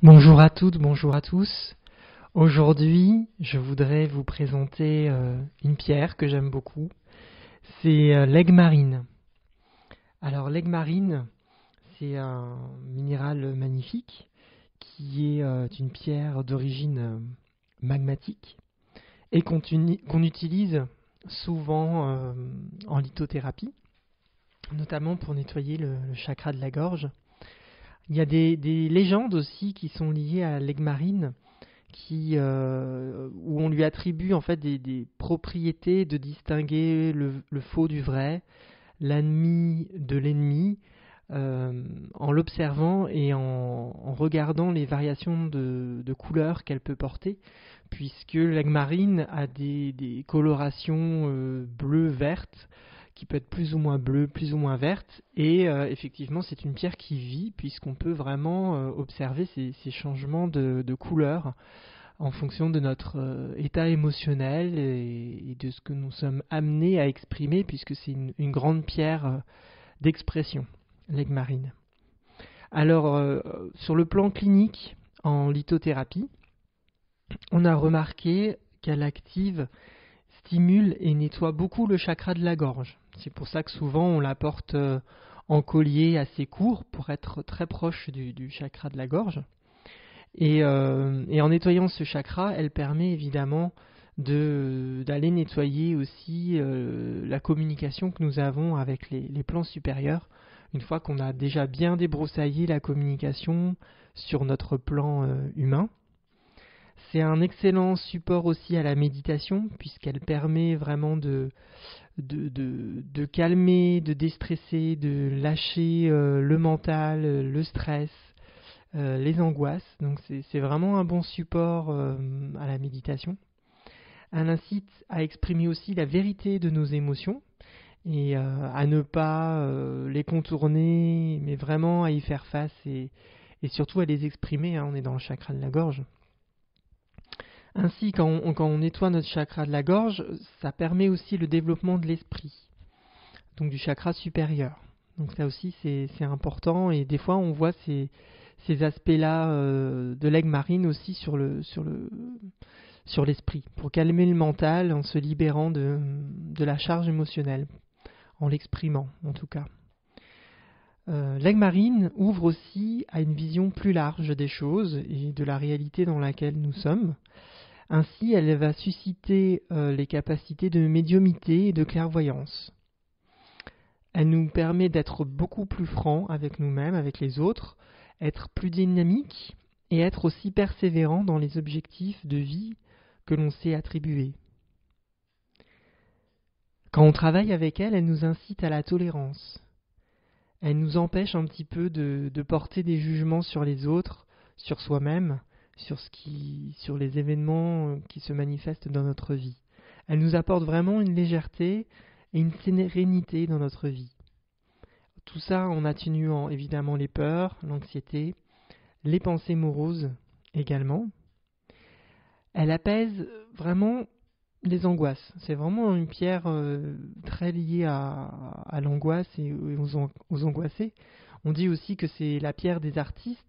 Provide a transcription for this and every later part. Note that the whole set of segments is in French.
Bonjour à toutes, bonjour à tous. Aujourd'hui, je voudrais vous présenter une pierre que j'aime beaucoup. C'est l'aigue marine. Alors l'aigue marine, c'est un minéral magnifique qui est une pierre d'origine magmatique et qu'on utilise souvent en lithothérapie, notamment pour nettoyer le chakra de la gorge. Il y a des légendes aussi qui sont liées à l'aigue marine où on lui attribue en fait des propriétés de distinguer le faux du vrai, l'ennemi de l'ennemi, en l'observant et en regardant les variations de couleurs qu'elle peut porter, puisque l'aigue marine a des colorations bleues-vertes, qui peut être plus ou moins bleue, plus ou moins verte, et effectivement c'est une pierre qui vit, puisqu'on peut vraiment observer ces changements de couleurs en fonction de notre état émotionnel et de ce que nous sommes amenés à exprimer, puisque c'est une grande pierre d'expression, l'aigue marine. Alors, sur le plan clinique, en lithothérapie, on a remarqué qu'elle active, stimule et nettoie beaucoup le chakra de la gorge. C'est pour ça que souvent on la porte en collier assez court pour être très proche du chakra de la gorge. Et en nettoyant ce chakra, elle permet évidemment d'aller nettoyer aussi la communication que nous avons avec les plans supérieurs, une fois qu'on a déjà bien débroussaillé la communication sur notre plan humain. C'est un excellent support aussi à la méditation, puisqu'elle permet vraiment de calmer, de déstresser, de lâcher le mental, le stress, les angoisses. Donc c'est vraiment un bon support à la méditation. Elle incite à exprimer aussi la vérité de nos émotions et à ne pas les contourner, mais vraiment à y faire face et surtout à les exprimer. On est dans le chakra de la gorge. Ainsi, quand on nettoie notre chakra de la gorge, ça permet aussi le développement de l'esprit, donc du chakra supérieur. Donc ça aussi c'est important, et des fois on voit ces aspects-là de l'aigue marine aussi sur l'esprit, pour calmer le mental en se libérant de la charge émotionnelle, en l'exprimant en tout cas. L'aigue marine ouvre aussi à une vision plus large des choses et de la réalité dans laquelle nous sommes. Ainsi, elle va susciter les capacités de médiumnité et de clairvoyance. Elle nous permet d'être beaucoup plus francs avec nous-mêmes, avec les autres, être plus dynamique et être aussi persévérant dans les objectifs de vie que l'on s'est attribués. Quand on travaille avec elle, elle nous incite à la tolérance. Elle nous empêche un petit peu de porter des jugements sur les autres, sur soi-même, sur les événements qui se manifestent dans notre vie. Elle nous apporte vraiment une légèreté et une sérénité dans notre vie. Tout ça en atténuant évidemment les peurs, l'anxiété, les pensées moroses également. Elle apaise vraiment les angoisses. C'est vraiment une pierre très liée à l'angoisse et aux angoissés. On dit aussi que c'est la pierre des artistes,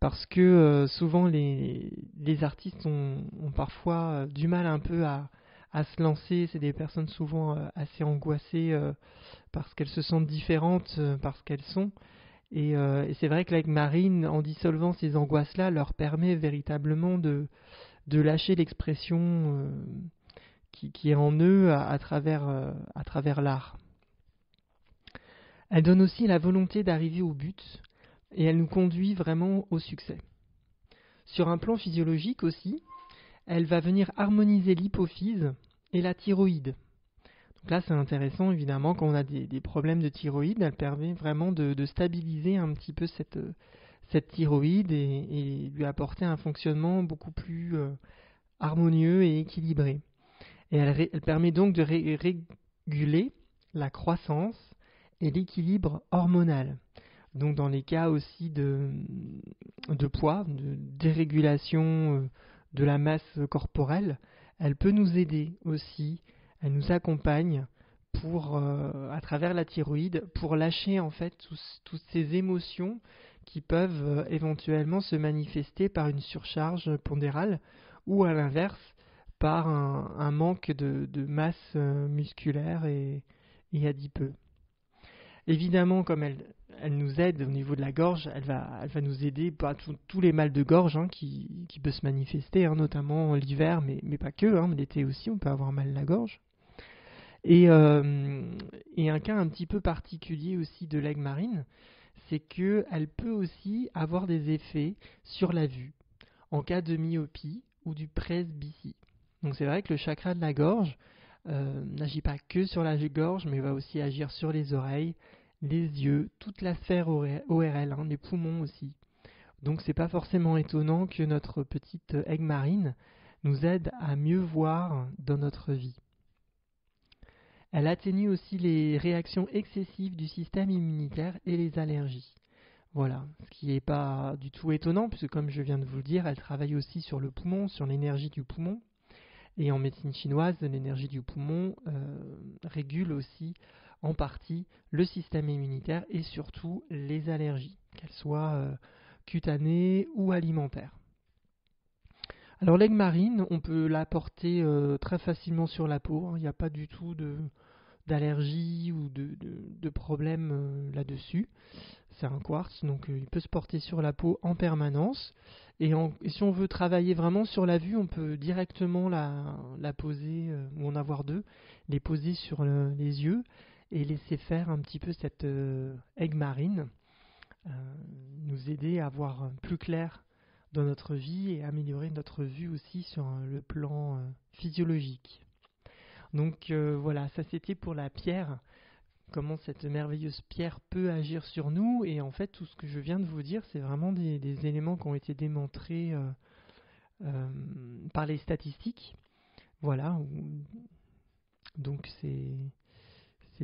parce que souvent les artistes ont parfois du mal un peu à se lancer. C'est des personnes souvent assez angoissées parce qu'elles se sentent différentes parce qu'elles sont. Et c'est vrai que l'aigue marine, en dissolvant ces angoisses-là, leur permet véritablement de lâcher l'expression qui est en eux à travers l'art. Elle donne aussi la volonté d'arriver au but, et elle nous conduit vraiment au succès. Sur un plan physiologique aussi, elle va venir harmoniser l'hypophyse et la thyroïde. Donc là, c'est intéressant, évidemment, quand on a des problèmes de thyroïde, elle permet vraiment de stabiliser un petit peu cette thyroïde et lui apporter un fonctionnement beaucoup plus harmonieux et équilibré. Et elle permet donc de réguler la croissance et l'équilibre hormonal. Donc dans les cas aussi de poids, de dérégulation de la masse corporelle, elle peut nous aider aussi, elle nous accompagne à travers la thyroïde, pour lâcher en fait toutes ces émotions qui peuvent éventuellement se manifester par une surcharge pondérale ou à l'inverse par un manque de masse musculaire et adipeux. Évidemment, comme elle nous aide au niveau de la gorge, elle va nous aider par tous les mal de gorge qui peuvent se manifester, notamment l'hiver, mais pas que, l'été aussi, on peut avoir mal à la gorge. Et un cas un petit peu particulier aussi de l'aigle marine, c'est qu'elle peut aussi avoir des effets sur la vue, en cas de myopie ou du presbytie. Donc c'est vrai que le chakra de la gorge n'agit pas que sur la gorge, mais va aussi agir sur les oreilles, les yeux, toute la sphère ORL, les poumons aussi. Donc c'est pas forcément étonnant que notre petite aigle marine nous aide à mieux voir dans notre vie. Elle atténue aussi les réactions excessives du système immunitaire et les allergies. Voilà, ce qui n'est pas du tout étonnant, puisque comme je viens de vous le dire, elle travaille aussi sur le poumon, sur l'énergie du poumon. Et en médecine chinoise, l'énergie du poumon régule aussi en partie le système immunitaire et surtout les allergies, qu'elles soient cutanées ou alimentaires. Alors l'aigle marine, on peut la porter très facilement sur la peau, il n'y a pas du tout d'allergie ou de problème là-dessus. C'est un quartz, donc il peut se porter sur la peau en permanence. Et si on veut travailler vraiment sur la vue, on peut directement la poser, ou en avoir deux, les poser sur les yeux et laisser faire un petit peu cette aigle marine, nous aider à voir plus clair dans notre vie et améliorer notre vue aussi sur le plan physiologique. Donc voilà, ça c'était pour la pierre, comment cette merveilleuse pierre peut agir sur nous. Et en fait, tout ce que je viens de vous dire, c'est vraiment des éléments qui ont été démontrés par les statistiques. Voilà, donc c'est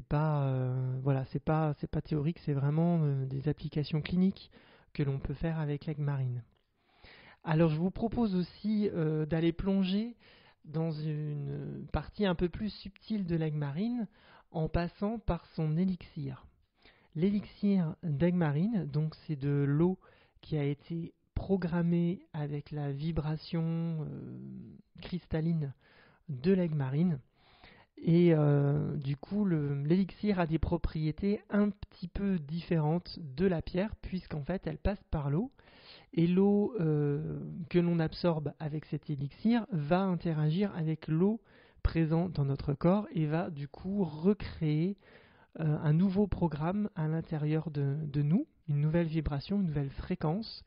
pas c'est pas théorique, c'est vraiment des applications cliniques que l'on peut faire avec l'aigle marine. Alors je vous propose aussi d'aller plonger dans une partie un peu plus subtile de l'aigle marine en passant par son élixir. L'élixir d'aigle marine, donc c'est de l'eau qui a été programmée avec la vibration cristalline de l'aigle marine. Et du coup, l'élixir a des propriétés un petit peu différentes de la pierre, puisqu'en fait, elle passe par l'eau. Et l'eau que l'on absorbe avec cet élixir va interagir avec l'eau présente dans notre corps et va du coup recréer un nouveau programme à l'intérieur de nous, une nouvelle vibration, une nouvelle fréquence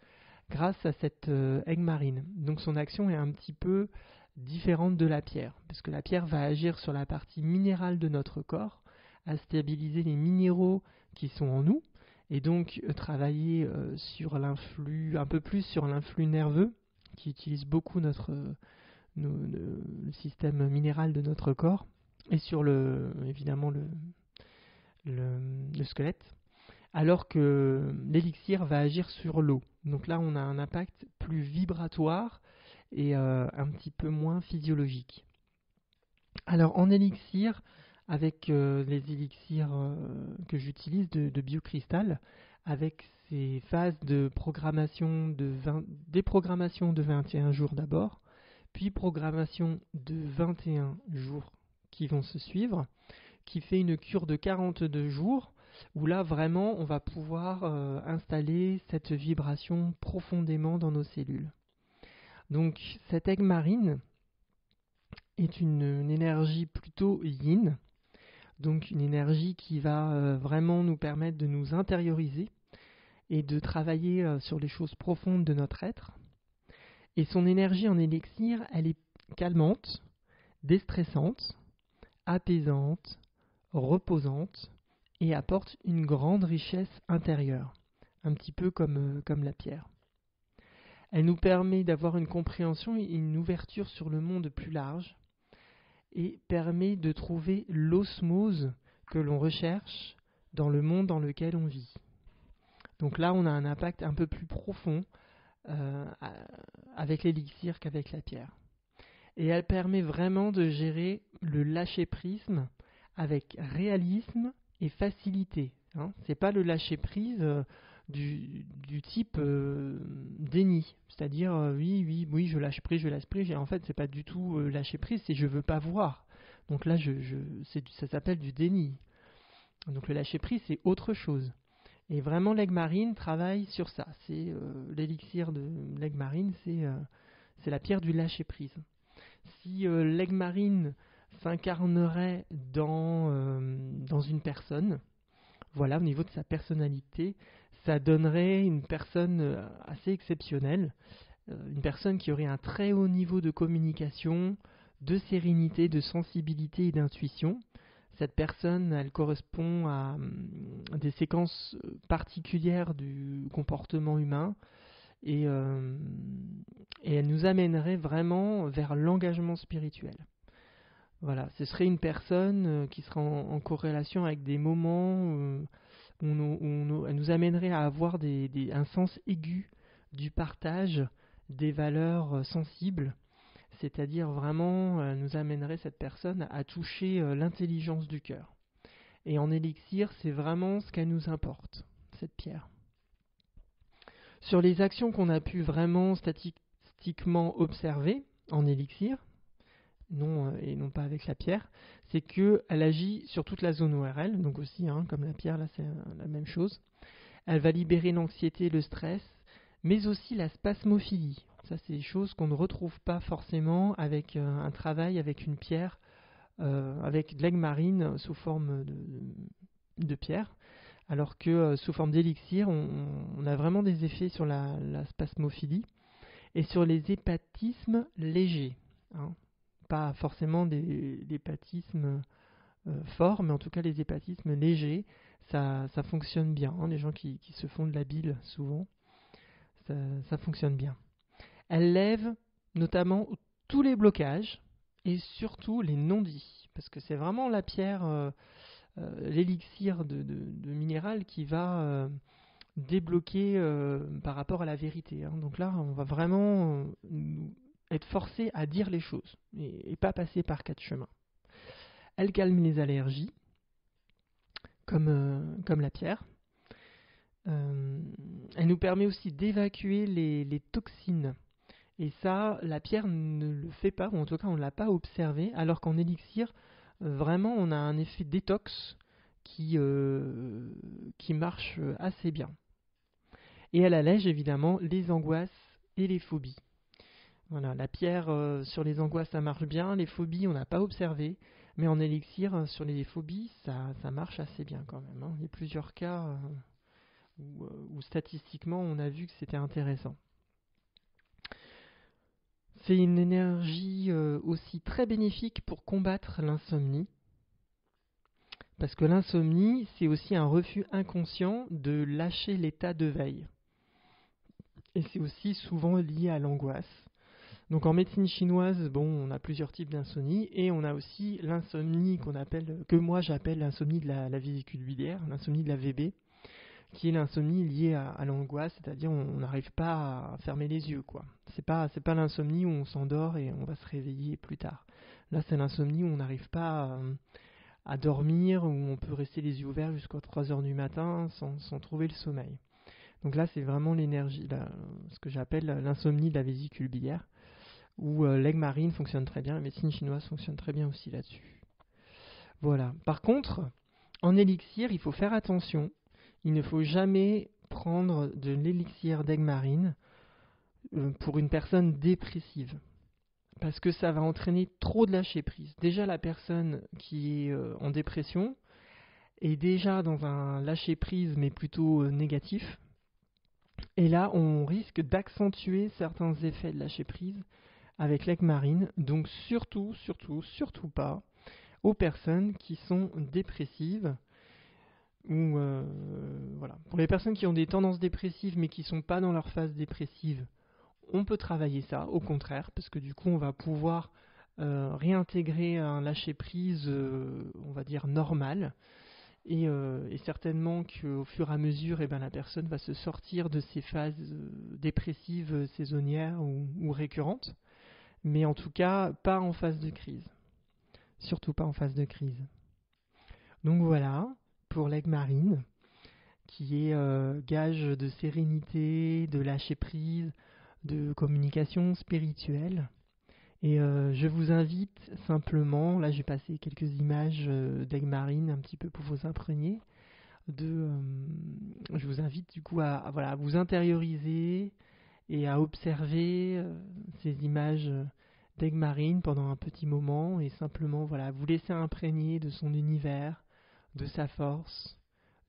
grâce à cette aigle marine. Donc son action est un petit peu différente de la pierre, parce que la pierre va agir sur la partie minérale de notre corps, à stabiliser les minéraux qui sont en nous, et donc travailler sur l'influx, un peu plus sur l'influx nerveux, qui utilise beaucoup le système minéral de notre corps, et sur évidemment le squelette, alors que l'élixir va agir sur l'eau. Donc là, on a un impact plus vibratoire et un petit peu moins physiologique. Alors en élixir, avec les élixirs que j'utilise de biocristal, avec ces phases de programmation déprogrammation de 21 jours d'abord, puis programmation de 21 jours qui vont se suivre, qui fait une cure de 42 jours, où là vraiment on va pouvoir installer cette vibration profondément dans nos cellules. Donc cette aigle marine est une énergie plutôt yin, donc une énergie qui va vraiment nous permettre de nous intérioriser et de travailler sur les choses profondes de notre être. Et son énergie en élixir, elle est calmante, déstressante, apaisante, reposante et apporte une grande richesse intérieure, un petit peu comme la pierre. Elle nous permet d'avoir une compréhension et une ouverture sur le monde plus large et permet de trouver l'osmose que l'on recherche dans le monde dans lequel on vit. Donc là, on a un impact un peu plus profond avec l'élixir qu'avec la pierre. Et elle permet vraiment de gérer le lâcher-prise avec réalisme et facilité. Hein. C'est pas le lâcher prise du type déni, c'est-à-dire oui, je lâche prise, et en fait c'est pas du tout lâcher prise, c'est je veux pas voir. Donc là ça s'appelle du déni. Donc le lâcher prise c'est autre chose. Et vraiment l'aigle marine travaille sur ça. C'est l'élixir de l'aigle marine, c'est la pierre du lâcher prise. Si l'aigle marine s'incarnerait dans une personne, voilà, au niveau de sa personnalité, ça donnerait une personne assez exceptionnelle, une personne qui aurait un très haut niveau de communication, de sérénité, de sensibilité et d'intuition. Cette personne, elle correspond à des séquences particulières du comportement humain et elle nous amènerait vraiment vers l'engagement spirituel. Voilà, ce serait une personne qui serait en corrélation avec des moments où elle nous amènerait à avoir un sens aigu du partage des valeurs sensibles, c'est-à-dire vraiment elle nous amènerait cette personne à toucher l'intelligence du cœur. Et en élixir, c'est vraiment ce qu'elle nous importe, cette pierre. Sur les actions qu'on a pu vraiment statistiquement observer en élixir, et non pas avec la pierre, c'est qu'elle agit sur toute la zone ORL, donc aussi, comme la pierre, là c'est la même chose. Elle va libérer l'anxiété, le stress, mais aussi la spasmophilie. Ça, c'est des choses qu'on ne retrouve pas forcément avec un travail avec une pierre, avec de l'aigle marine sous forme de pierre, alors que sous forme d'élixir, on a vraiment des effets sur la spasmophilie et sur les hépatismes légers. Hein. Pas forcément des hépatismes forts, mais en tout cas les hépatismes légers, ça fonctionne bien. Hein. Les gens qui se font de la bile, souvent, ça fonctionne bien. Elle lève notamment tous les blocages et surtout les non-dits, parce que c'est vraiment la pierre, l'élixir de minéral qui va débloquer par rapport à la vérité. Hein. Donc là, on va vraiment être forcé à dire les choses et pas passer par quatre chemins. Elle calme les allergies, comme la pierre. Elle nous permet aussi d'évacuer les toxines. Et ça, la pierre ne le fait pas, ou en tout cas on ne l'a pas observé, alors qu'en élixir, vraiment on a un effet détox qui marche assez bien. Et elle allège évidemment les angoisses et les phobies. Voilà, la pierre sur les angoisses ça marche bien, les phobies on n'a pas observé, mais en élixir sur les phobies ça marche assez bien quand même. Hein. Il y a plusieurs cas où statistiquement on a vu que c'était intéressant. C'est une énergie aussi très bénéfique pour combattre l'insomnie, parce que l'insomnie c'est aussi un refus inconscient de lâcher l'état de veille. Et c'est aussi souvent lié à l'angoisse. Donc en médecine chinoise, on a plusieurs types d'insomnie et on a aussi l'insomnie que moi j'appelle l'insomnie de la vésicule biliaire, l'insomnie de la VB, qui est l'insomnie liée à l'angoisse, c'est-à-dire on n'arrive pas à fermer les yeux, quoi. C'est pas l'insomnie où on s'endort et on va se réveiller plus tard. Là, c'est l'insomnie où on n'arrive pas à dormir, où on peut rester les yeux ouverts jusqu'à 3 heures du matin sans trouver le sommeil. Donc là, c'est vraiment l'énergie, ce que j'appelle l'insomnie de la vésicule biliaire, où l'aigle marine fonctionne très bien, la médecine chinoise fonctionne très bien aussi là-dessus. Voilà. Par contre, en élixir, il faut faire attention. Il ne faut jamais prendre de l'élixir d'aigle marine pour une personne dépressive. Parce que ça va entraîner trop de lâcher prise. Déjà, la personne qui est en dépression est déjà dans un lâcher prise, mais plutôt négatif. Et là, on risque d'accentuer certains effets de lâcher prise avec l'aigle marine. Donc surtout pas aux personnes qui sont dépressives. Ou voilà. Pour les personnes qui ont des tendances dépressives mais qui ne sont pas dans leur phase dépressive, on peut travailler ça, au contraire, parce que du coup on va pouvoir réintégrer un lâcher-prise, on va dire normal, et certainement qu'au fur et à mesure, la personne va se sortir de ces phases dépressives saisonnières ou récurrentes, mais en tout cas pas en phase de crise, surtout pas en phase de crise. Donc voilà, pour l'aigle marine, qui est gage de sérénité, de lâcher prise, de communication spirituelle. Et je vous invite simplement, là j'ai passé quelques images d'aigle marine un petit peu pour vous imprégner, je vous invite du coup voilà, à vous intérioriser et à observer ces images d'aigle marine pendant un petit moment et simplement voilà, vous laisser imprégner de son univers, de sa force,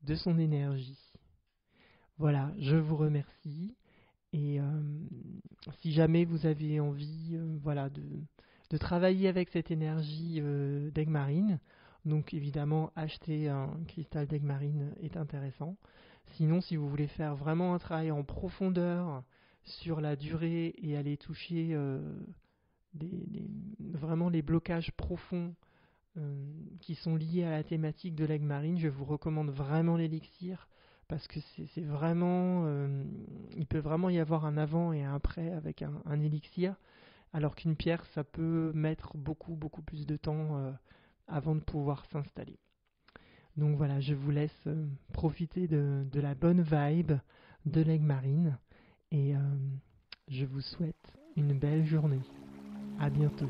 de son énergie. Voilà, je vous remercie et si jamais vous avez envie voilà, de travailler avec cette énergie d'aigle marine, donc évidemment acheter un cristal d'aigle marine est intéressant. Sinon, si vous voulez faire vraiment un travail en profondeur sur la durée et aller toucher vraiment les blocages profonds qui sont liés à la thématique de l'aigle marine, je vous recommande vraiment l'élixir parce que c'est vraiment, il peut vraiment y avoir un avant et un après avec un élixir, alors qu'une pierre, ça peut mettre beaucoup plus de temps avant de pouvoir s'installer. Donc voilà, je vous laisse profiter de la bonne vibe de l'aigle marine et je vous souhaite une belle journée. À bientôt.